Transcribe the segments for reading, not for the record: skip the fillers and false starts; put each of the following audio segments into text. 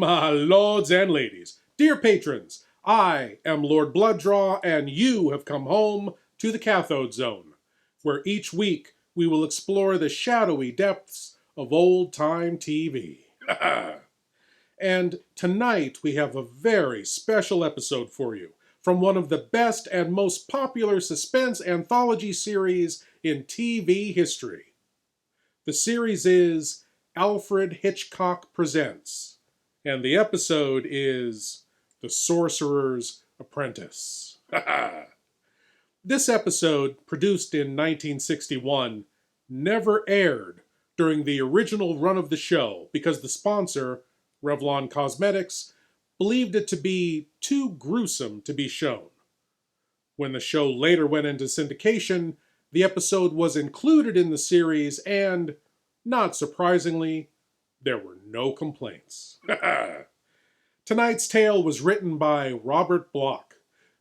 My lords and ladies, dear patrons, I am Lord Blood-Rah, and you have come home to the Cathode Zone, where each week we will explore the shadowy depths of old-time TV. And tonight we have a very special episode for you from one of the best and most popular suspense anthology series in TV history. The series is Alfred Hitchcock Presents, and the episode is The Sorcerer's Apprentice. This episode, produced in 1961, never aired during the original run of the show because the sponsor, Revlon Cosmetics, believed it to be too gruesome to be shown. When the show later went into syndication, the episode was included in the series and, not surprisingly, there were no complaints. Tonight's tale was written by Robert Bloch,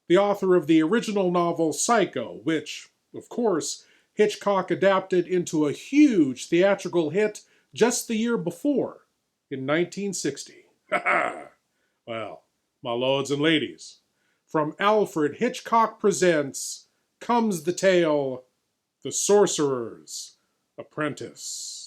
the author of the original novel Psycho, which, of course, Hitchcock adapted into a huge theatrical hit just the year before, in 1960. Well, my lords and ladies, from Alfred Hitchcock Presents comes the tale, The Sorcerer's Apprentice.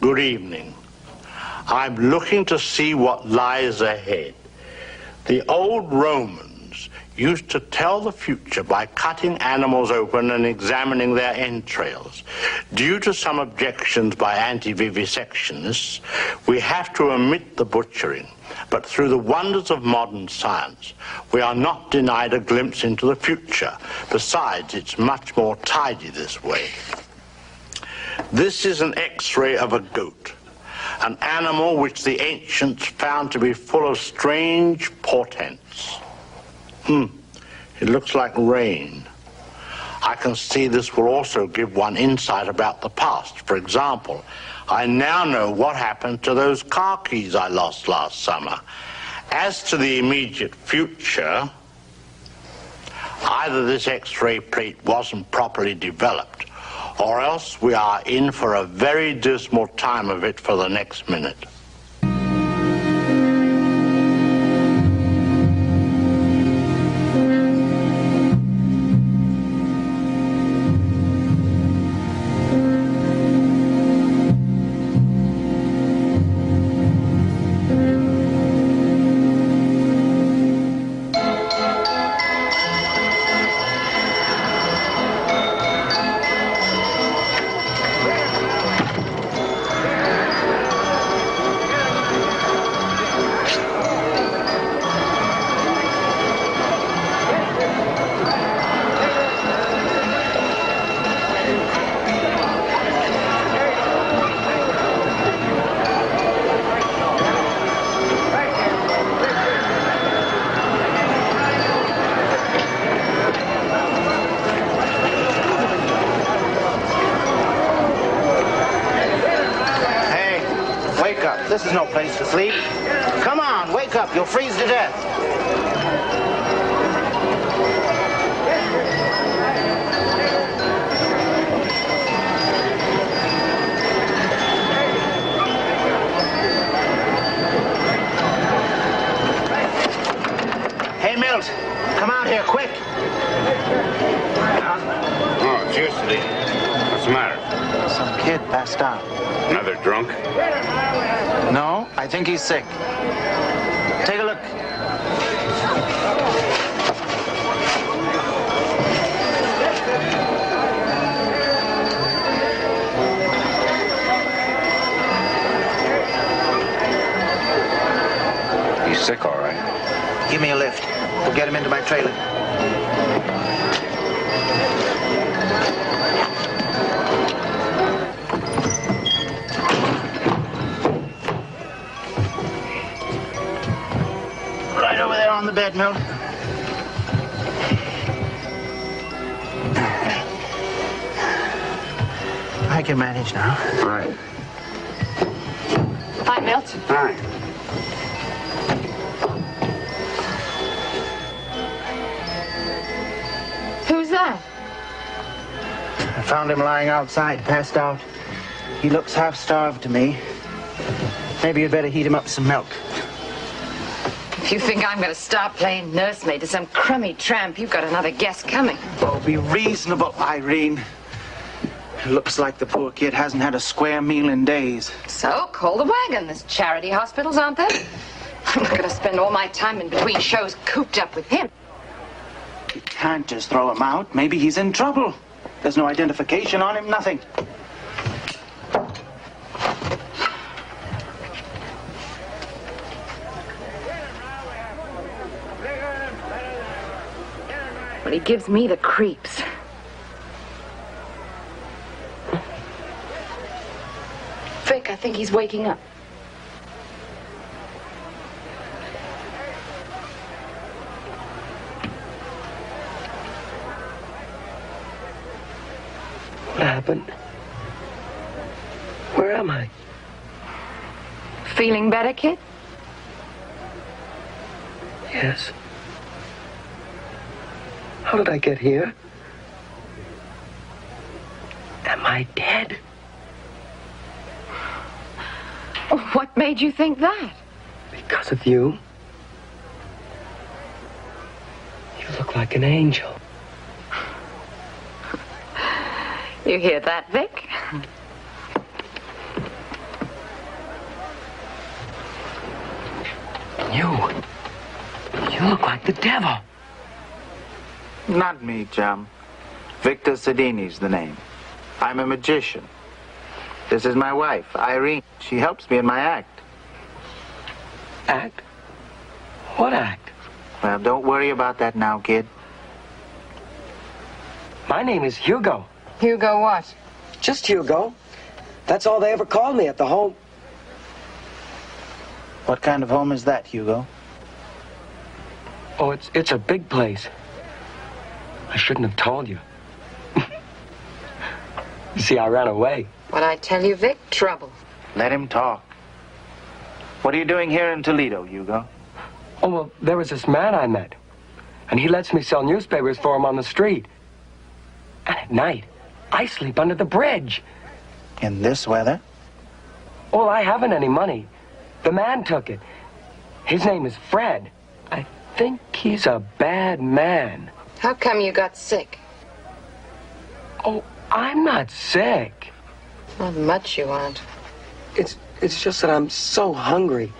Good evening. I'm looking to see what lies ahead. The old Romans used to tell the future by cutting animals open and examining their entrails. Due to some objections by anti-vivisectionists, we have to omit the butchering. But through the wonders of modern science, we are not denied a glimpse into the future. Besides, it's much more tidy this way. This is an X-ray of a goat, an animal which the ancients found to be full of strange portents. It looks like rain. I can see this will also give one insight about the past. For example, I now know what happened to those car keys I lost last summer. As to the immediate future, either this X-ray plate wasn't properly developed, or else we are in for a very dismal time of it for the next minute. This is no place to sleep. Come on, wake up. You'll freeze to death. Hey, Milt, come out here, quick. Oh, it's you, Sadini. What's the matter? Some kid passed out. Another drunk? No, I think he's sick. Take a look. He's sick, all right. Give me a lift. We'll get him into my trailer. Right over there on the bed, Milt. I can manage now. All right. Hi, Milt. Hi. Who's that? I found him lying outside, passed out. He looks half-starved to me. Maybe you'd better heat him up some milk. If you think I'm going to start playing nursemaid to some crummy tramp, you've got another guest coming. Oh, be reasonable, Irene. It looks like the poor kid hasn't had a square meal in days. So, call the wagon. There's charity hospitals, aren't there? I'm not going to spend all my time in between shows cooped up with him. You can't just throw him out. Maybe he's in trouble. There's no identification on him, nothing. Well, he gives me the creeps. Vic, I think he's waking up. What happened? Where am I? Feeling better, kid? Yes. How did I get here? Am I dead? What made you think that? Because of you. You look like an angel. You hear that, Vic? You look like the devil. Not me, chum. Victor Sadini's the name. I'm a magician. This is my wife, Irene. She helps me in my act. Act? What act? Well, don't worry about that now, kid. My name is Hugo. Hugo what? Just Hugo. That's all they ever called me at the home. What kind of home is that, Hugo? Oh, it's a big place. I shouldn't have told you. You see, I ran away. What I tell you, Vic? Trouble. Let him talk. What are you doing here in Toledo, Hugo? Oh, well, there was this man I met. And he lets me sell newspapers for him on the street. And at night, I sleep under the bridge. In this weather? Well, I haven't any money. The man took it. His name is Fred. I think he's a bad man. How come you got sick? Oh, I'm not sick. Not much you aren't. It's just that I'm so hungry.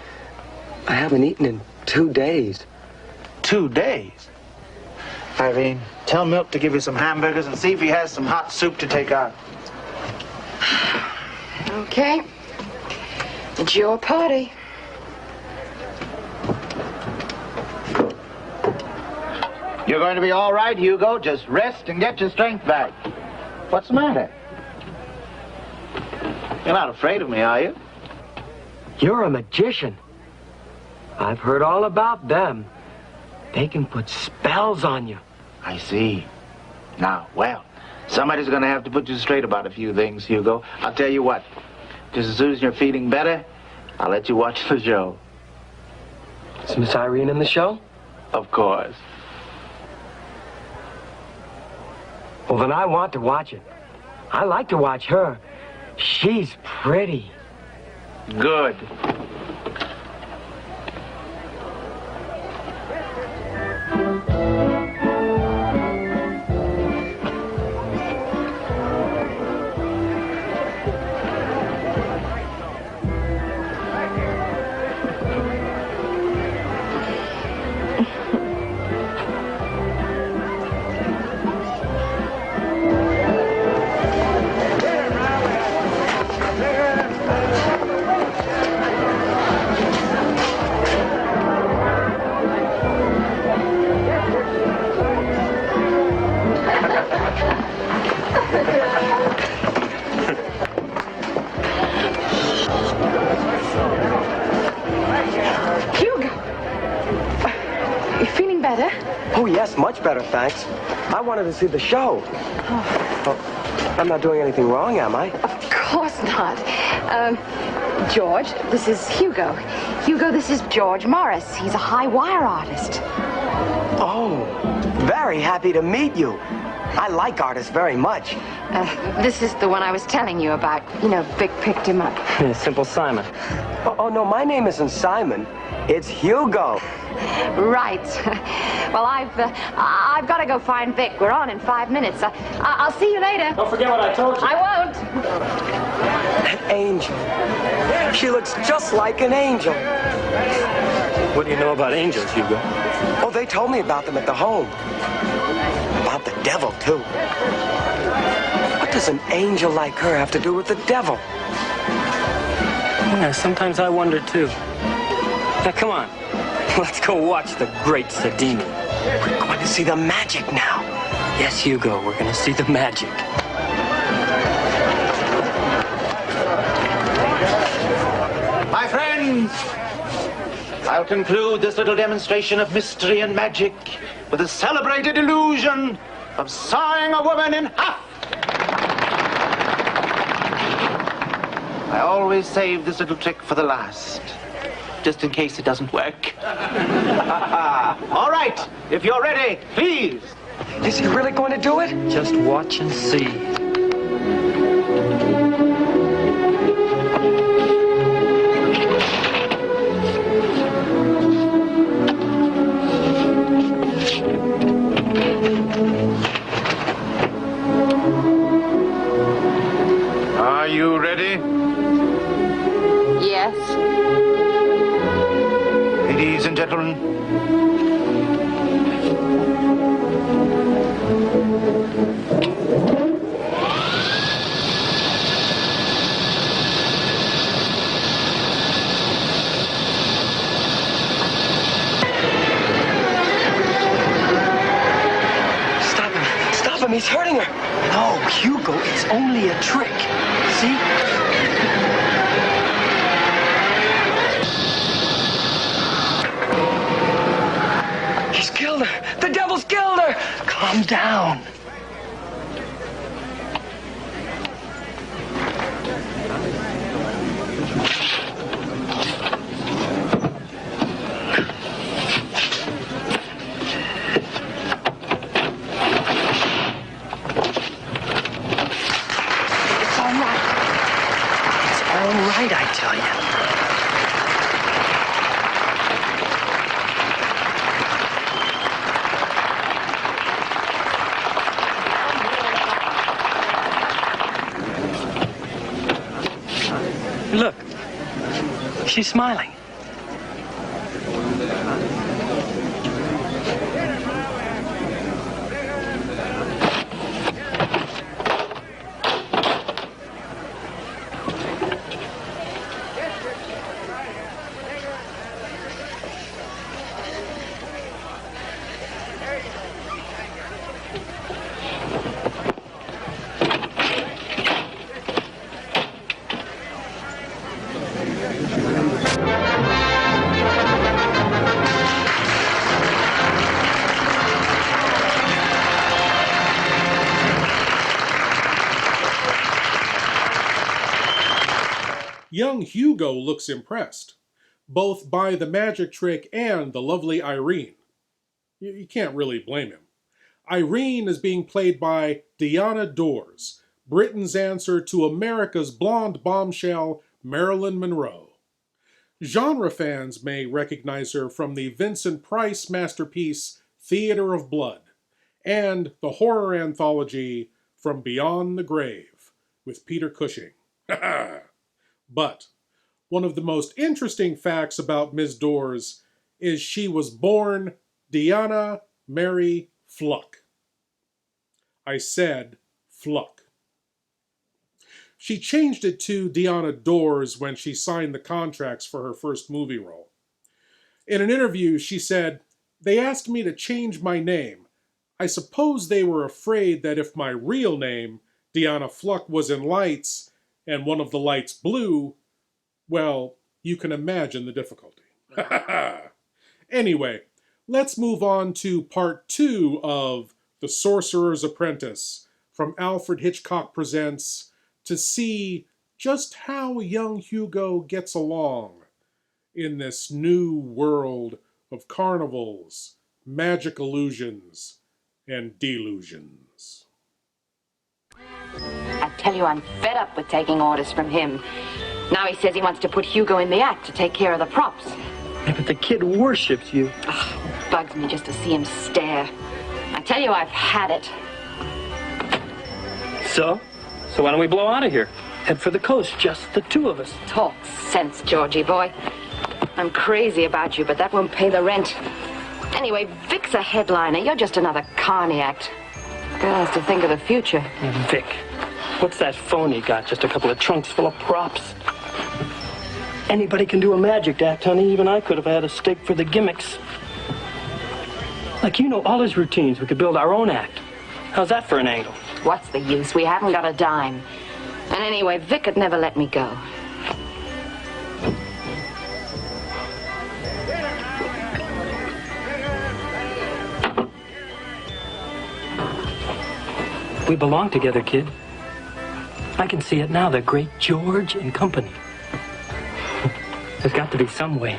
I haven't eaten in 2 days. 2 days? Irene, tell Milk to give you some hamburgers and see if he has some hot soup to take out. Okay. It's your party. You're going to be all right, Hugo. Just rest and get your strength back. What's the matter? You're not afraid of me, are you? You're a magician. I've heard all about them. They can put spells on you. I see. Now, well, somebody's going to have to put you straight about a few things, Hugo. I'll tell you what. Just as soon as you're feeling better, I'll let you watch the show. Is Miss Irene in the show? Of course. Well, then I want to watch it. I like to watch her. She's pretty. Good. Oh, yes, much better, thanks. I wanted to see the show. Oh, I'm not doing anything wrong, am I? Of course not. George, this is Hugo. Hugo, this is George Morris. He's a high wire artist. Oh, very happy to meet you. I like artists very much. This is the one I was telling you about. You know, Vic picked him up. Simple Simon. Oh, no, my name isn't Simon. It's Hugo. Right. Well, I've got to go find Vic. We're on in 5 minutes. I'll see you later. Don't forget what I told you. I won't. An angel. She looks just like an angel. What do you know about angels, Hugo? Oh, they told me about them at the home. About the devil, too. What does an angel like her have to do with the devil? Yeah, sometimes I wonder, too. Now, come on. Let's go watch the great Sadini. We're going to see the magic now. Yes, Hugo, we're going to see the magic. My friends, I'll conclude this little demonstration of mystery and magic with the celebrated illusion of sawing a woman in half. I always save this little trick for the last, just in case it doesn't work. All right, if you're ready, please. Is he really going to do it? Just watch and see. Are you ready? Yes. Ladies and gentlemen, Stop him. Stop him. He's hurting her. No, Hugo, it's only a trick. See? He's killed her. The devil's killed her. Calm down. It's all right. It's all right, I tell you. Look, she's smiling. Young Hugo looks impressed, both by the magic trick and the lovely Irene. You can't really blame him. Irene is being played by Deanna Dors, Britain's answer to America's blonde bombshell, Marilyn Monroe. Genre fans may recognize her from the Vincent Price masterpiece Theater of Blood and the horror anthology From Beyond the Grave with Peter Cushing. But one of the most interesting facts about Ms. Dors is she was born Deanna Mary Fluck. I said Fluck. She changed it to Deanna Dors when she signed the contracts for her first movie role. In an interview, she said, "They asked me to change my name. I suppose they were afraid that if my real name, Deanna Fluck, was in lights, and one of the lights blew, well, you can imagine the difficulty." Anyway, let's move on to part 2 of The Sorcerer's Apprentice from from Alfred Hitchcock Presents to see just how young Hugo gets along in this new world of carnivals, magic illusions, and delusions. I tell you, I'm fed up with taking orders from him. Now he says he wants to put Hugo in the act to take care of the props. Yeah, but the kid worships you. Bugs me just to see him stare. I tell you, I've had it. So why don't we blow out of here? Head for the coast, just the two of us. Talk sense, Georgie boy. I'm crazy about you, but that won't pay the rent. Anyway, Vic's a headliner. You're just another carny act. Girl has to think of the future. Vic, what's that phone you got? Just a couple of trunks full of props. Anybody can do a magic act, honey. Even I could have had a stake for the gimmicks. Like, you know all his routines. We could build our own act. How's that for an angle? What's the use? We haven't got a dime. And anyway, Vic would never let me go. We belong together, kid. I can see it now, the great George and company. There's got to be some way.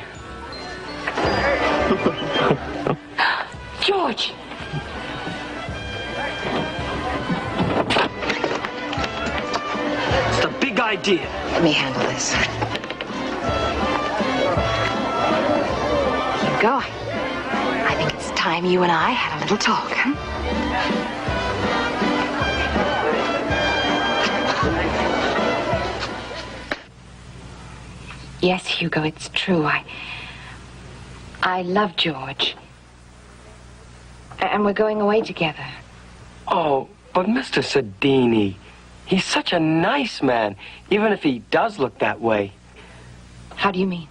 George! It's the big idea. Let me handle this. Hugo, I think it's time you and I had a little talk, huh? Yes, Hugo, it's true. I love George. And we're going away together. Oh, but Mr. Sadini, he's such a nice man, even if he does look that way. How do you mean?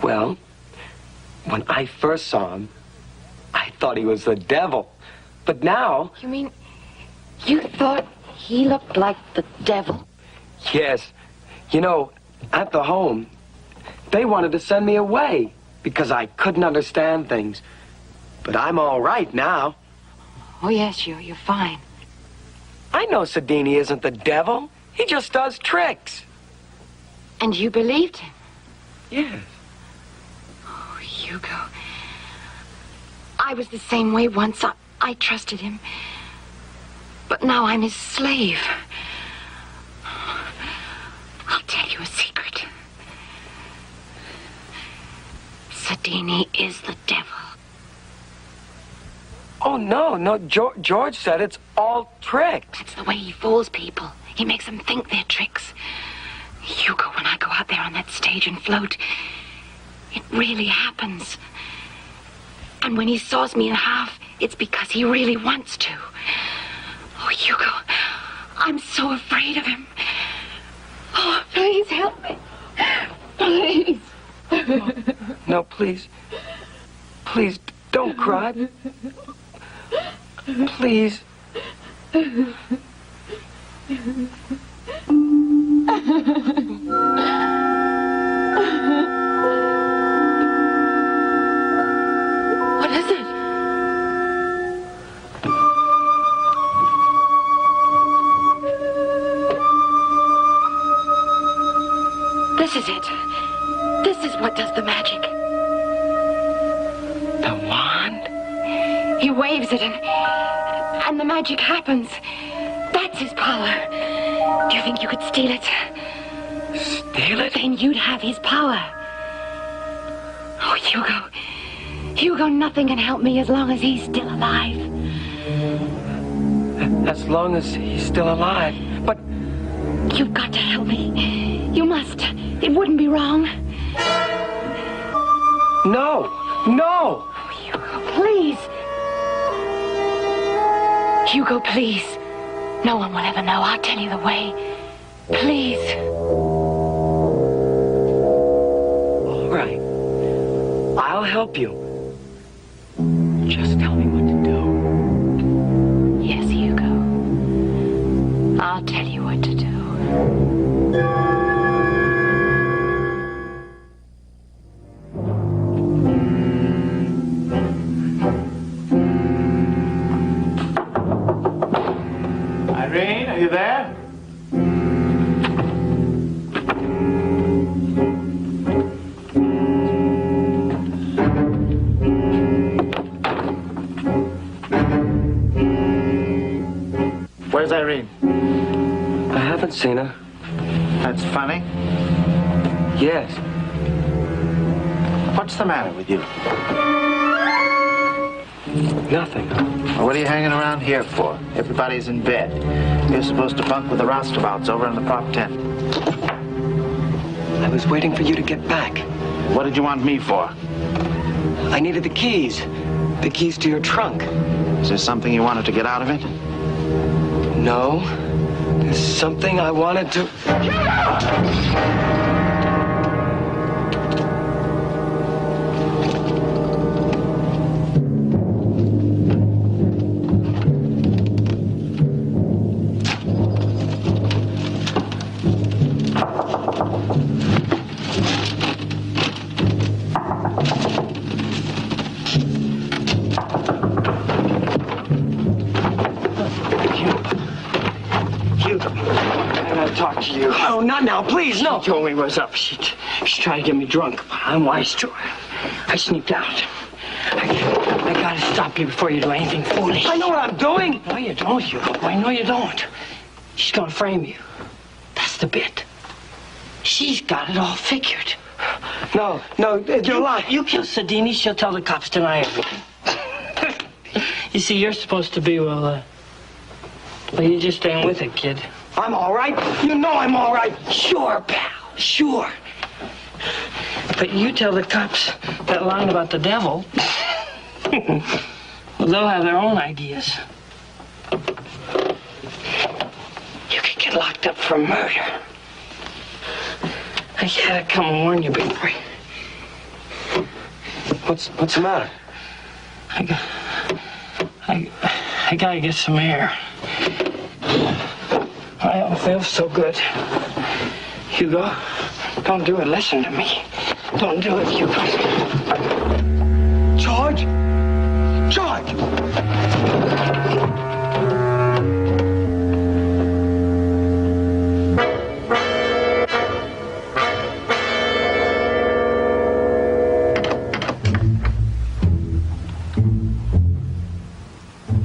Well, when I first saw him, I thought he was the devil. But now... You mean you thought he looked like the devil? Yes. You know, at the home, they wanted to send me away because I couldn't understand things. But I'm all right now. Oh, yes, you're fine. I know Sadini isn't the devil. He just does tricks. And you believed him? Yes. Oh, Hugo. I was the same way once. I trusted him. But now I'm his slave. I'll tell you a secret. Sadini is the devil. Oh, no. George said it's all tricks. That's the way he fools people. He makes them think they're tricks. Hugo, when I go out there on that stage and float, it really happens. And when he saws me in half, it's because he really wants to. Oh, Hugo, I'm so afraid of him. Oh, please help me. Please. No, please. Please, don't cry. Please. What is it? This is it. This is what does the magic. The wand? He waves it and the magic happens. That's his power. Do you think you could steal it? Steal it? Then you'd have his power. Oh, Hugo. Hugo, nothing can help me as long as he's still alive. As long as he's still alive. But You've got to help me. You must. It wouldn't be wrong. no. Oh, Hugo, please. Hugo, please. No one will ever know. I'll tell you the way. Please. All right. I'll help you. Just tell me what to do. Yes, Hugo. I'll tell you what to do. Are you there? Where's Irene? I haven't seen her. That's funny. Yes. What's the matter with you? Nothing. Well, what are you hanging around here for? Everybody's in bed. You're supposed to bunk with the roustabouts over in the prop tent. I was waiting for you to get back. What did you want me for? I needed the keys. The keys to your trunk. Is there something you wanted to get out of it? No. There's something I wanted to... Oh, not now, please, no. She told me what's up. She tried to get me drunk, but I'm wise to her. I sneaked out. I gotta stop you before you do anything foolish. I know what I'm doing. No, you don't, Hugo. I know you don't. She's gonna frame you. That's the bit. She's got it all figured. No, you're lying. You kill Sadini, she'll tell the cops tonight everything. You see, you're supposed to be, well, you just ain't with it, kid. I'm all right. You know I'm all right. Sure, pal, sure. But you tell the cops that line about the devil, well, they'll have their own ideas. You could get locked up for murder. I gotta come and warn you, big boy. What's the matter? I gotta get some air. I don't feel so good. Hugo, don't do it. Listen to me. Don't do it, Hugo. George! George!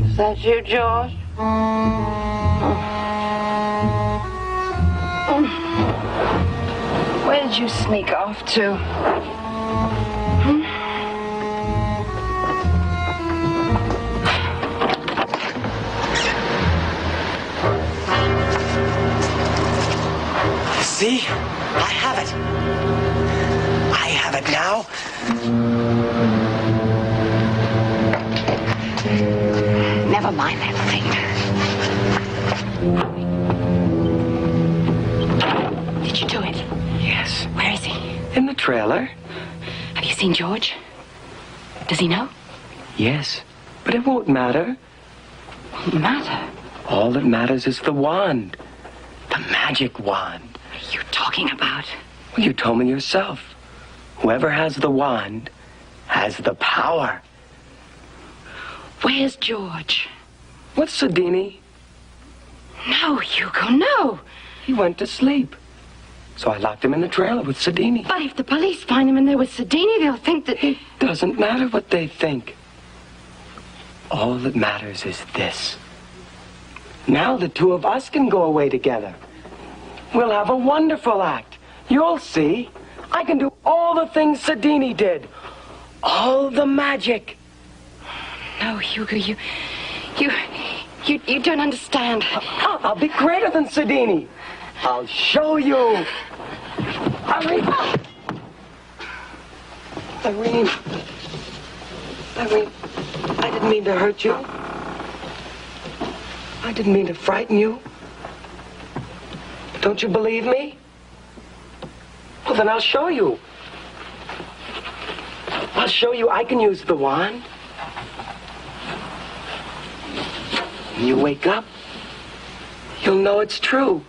Is that you, George? Where did you sneak off to? See? I have it. I have it now. Never mind that thing. Did you do it? Yes. Where is he? In the trailer? Have you seen George? Does he know? Yes. But it won't matter. Won't matter. All that matters is the wand. The magic wand. What are you talking about? Well, you told me yourself. Whoever has the wand has the power. Where's George? What's Sadini? No, Hugo, no. He went to sleep. So I locked him in the trailer with Sadini. But if the police find him in there with Sadini, they'll think that... It doesn't matter what they think. All that matters is this. Now the two of us can go away together. We'll have a wonderful act. You'll see. I can do all the things Sadini did. All the magic. No, Hugo, you don't understand. I'll be greater than Sadini. I'll show you. Irene. Irene, I didn't mean to hurt you. I didn't mean to frighten you. Don't you believe me? Well, then I'll show you. I'll show you I can use the wand. When you wake up, you'll know it's true.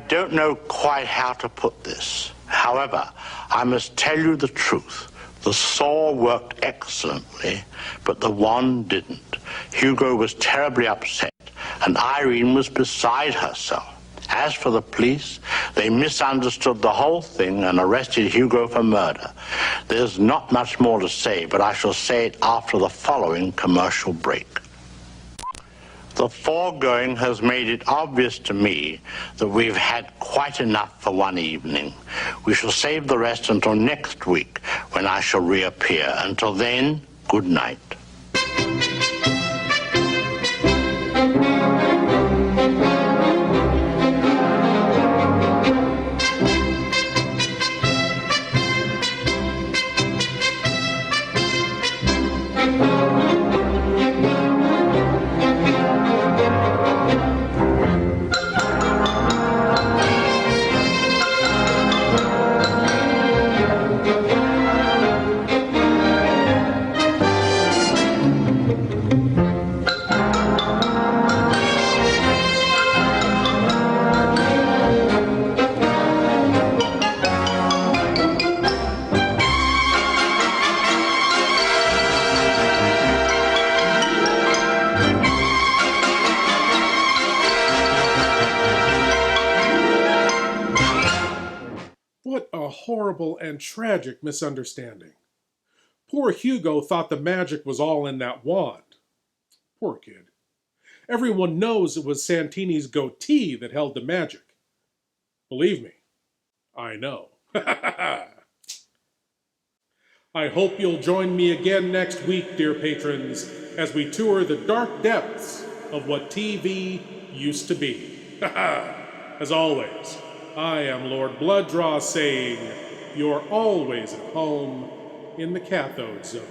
don't know quite how to put this. However, I must tell you the truth. The saw worked excellently, but the wand didn't. Hugo was terribly upset, and Irene was beside herself. As for the police, they misunderstood the whole thing and arrested Hugo for murder. There's not much more to say, but I shall say it after the following commercial break. The foregoing has made it obvious to me that we've had quite enough for one evening. We shall save the rest until next week, when I shall reappear. Until then, good night. What a horrible and tragic misunderstanding. Poor Hugo thought the magic was all in that wand. Poor kid. Everyone knows it was Santini's goatee that held the magic. Believe me, I know. I hope you'll join me again next week, dear patrons, as we tour the dark depths of what TV used to be. As always, I am Lord Blood-Rah saying, you're always at home in the Cathode Zone.